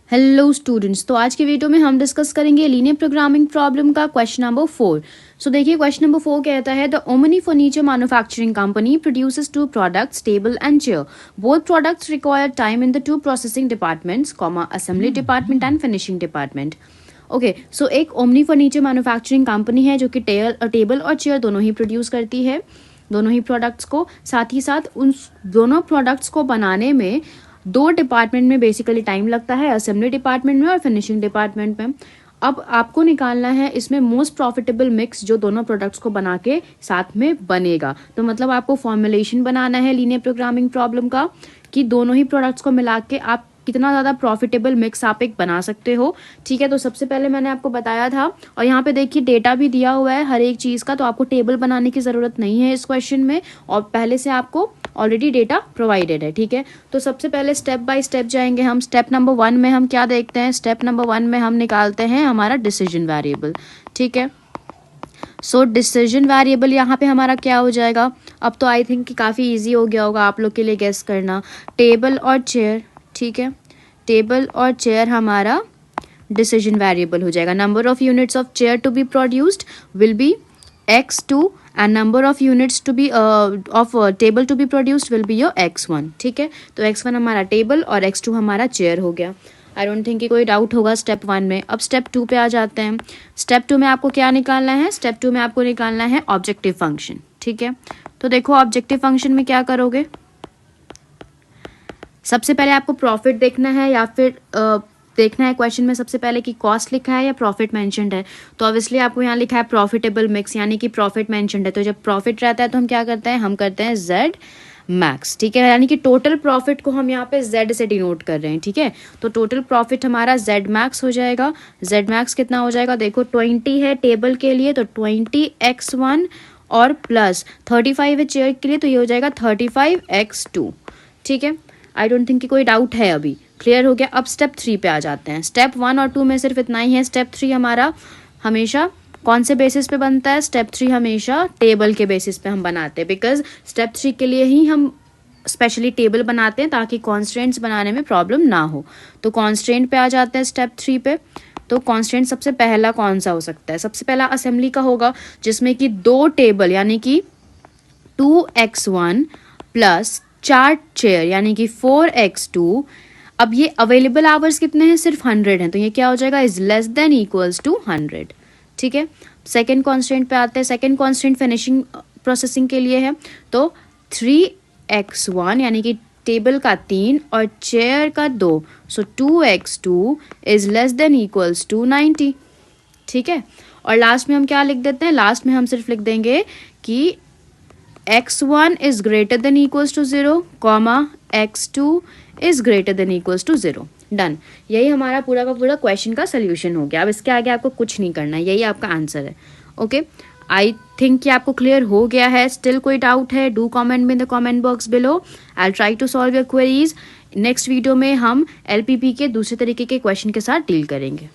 Hello students, तो आज के वीडियो में हम डिस्कस करेंगे लीनियर प्रोग्रामिंग प्रॉब्लम का क्वेश्चन नंबर 4। सो देखिए क्वेश्चन नंबर 4 कहता है the Omni furniture manufacturing company produces two products table and chair. Both products require time in the two processing departments assembly department and finishing department. Okay, so एक Omni furniture manufacturing company है जो कि table और chair दोनों ही produce करती है, दोनों ही products को। साथ ही साथ उन दोनों प्रोडक्ट्स को बनाने में दो डिपार्टमेंट में बेसिकली टाइम लगता है, असेंबली डिपार्टमेंट में और फिनिशिंग डिपार्टमेंट में। अब आपको निकालना है इसमें मोस्ट प्रॉफिटेबल मिक्स जो दोनों प्रोडक्ट्स को बना के साथ में बनेगा। तो मतलब आपको फॉर्मुलेशन बनाना है लीनियर प्रोग्रामिंग प्रॉब्लम का कि दोनों ही प्रोडक्ट्स को मिला के आप कितना ज़्यादा प्रॉफिटेबल मिक्स आप एक बना सकते हो। ठीक है, तो सबसे पहले मैंने आपको बताया था और यहाँ पे देखिए डेटा भी दिया हुआ है हर एक चीज़ का, तो आपको टेबल बनाने की ज़रूरत नहीं है इस क्वेश्चन में और पहले से आपको ऑलरेडी डेटा प्रोवाइडेड है। ठीक है, तो सबसे पहले स्टेप बाय स्टेप जाएंगे हम। स्टेप नंबर 1 में हम क्या देखते हैं? स्टेप नंबर 1 में हम निकालते हैं हमारा डिसीजन वेरिएबल। ठीक है, सो डिसीजन वेरिएबल यहाँ पे हमारा क्या हो जाएगा? अब तो आई थिंक कि काफ़ी इजी हो गया होगा आप लोग के लिए गेस करना। टेबल और चेयर, ठीक है, टेबल और चेयर हमारा डिसीजन वेरिएबल हो जाएगा। Number of units of chair to be produced will be x2 and number of units to be of table to be produced will be your x1। ठीक है, तो x1 हमारा table और x2 हमारा chair हो गया। आई डोंट थिंक कि कोई डाउट होगा स्टेप 1 में। अब स्टेप 2 पे आ जाते हैं। स्टेप 2 में आपको क्या निकालना है? स्टेप 2 में आपको निकालना है ऑब्जेक्टिव फंक्शन। ठीक है, तो देखो ऑब्जेक्टिव फंक्शन में क्या करोगे? सबसे पहले आपको प्रॉफिट देखना है या फिर देखना है क्वेश्चन में सबसे पहले कि कॉस्ट लिखा है या प्रॉफिट मेंशन्ड है। तो ऑब्वियसली आपको यहाँ लिखा है प्रॉफिटेबल मिक्स, यानी कि प्रॉफिट मेंशन्ड है। तो जब प्रॉफिट रहता है तो हम क्या करते हैं? हम करते हैं जेड मैक्स। ठीक है, यानी कि टोटल प्रॉफिट को हम यहाँ पे जेड से डिनोट कर रहे हैं। ठीक है, तो टोटल प्रॉफिट हमारा जेड मैक्स हो जाएगा। जेड मैक्स कितना हो जाएगा? देखो 20 है टेबल के लिए तो 20x1 और प्लस 35 है चेयर के लिए तो ये हो जाएगा 35x2। ठीक है, आई डोंट थिंक कि कोई डाउट है, अभी क्लियर हो गया। अब स्टेप 3 पे आ जाते हैं। स्टेप 1 और 2 में सिर्फ इतना ही है। स्टेप 3 हमारा हमेशा कौन से बेसिस पे बनता है? स्टेप 3 हमेशा टेबल के बेसिस पे हम बनाते हैं, बिकॉज स्टेप 3 के लिए ही हम स्पेशली टेबल बनाते हैं ताकि कॉन्स्ट्रेंट्स बनाने में प्रॉब्लम ना हो। तो कॉन्स्ट्रेंट पे आ जाते हैं स्टेप 3 पे। तो कॉन्स्ट्रेंट सबसे पहला कौन सा हो सकता है? सबसे पहला असेंबली का होगा, जिसमें कि 2 टेबल यानी कि 2x1 प्लस 4 चेयर यानी कि 4x2। अब ये अवेलेबल आवर्स कितने हैं? सिर्फ 100 हैं, तो ये क्या हो जाएगा? Is less than equals to 100। ठीक है, सेकेंड कॉन्स्टेंट पे आते हैं। सेकेंड कॉन्स्टेंट फिनिशिंग प्रोसेसिंग के लिए है, तो 3x1 यानी कि टेबल का 3 और चेयर का 2, so 2x2 is less than equals to 90। ठीक है, और लास्ट में हम क्या लिख देते हैं? लास्ट में हम सिर्फ लिख देंगे कि x1 is greater than equals to 0, x2 is greater than equals to 0। Done, यही हमारा पूरा का पूरा क्वेश्चन का सोल्यूशन हो गया। अब इसके आगे आपको कुछ नहीं करना है, यही आपका आंसर है। ओके, आई थिंक कि आपको क्लियर हो गया है। स्टिल कोई डाउट है? डू कमेंट में in the comment box below. I try to solve your queries. Next video में हम LPP के दूसरे तरीके के क्वेश्चन के साथ डील करेंगे।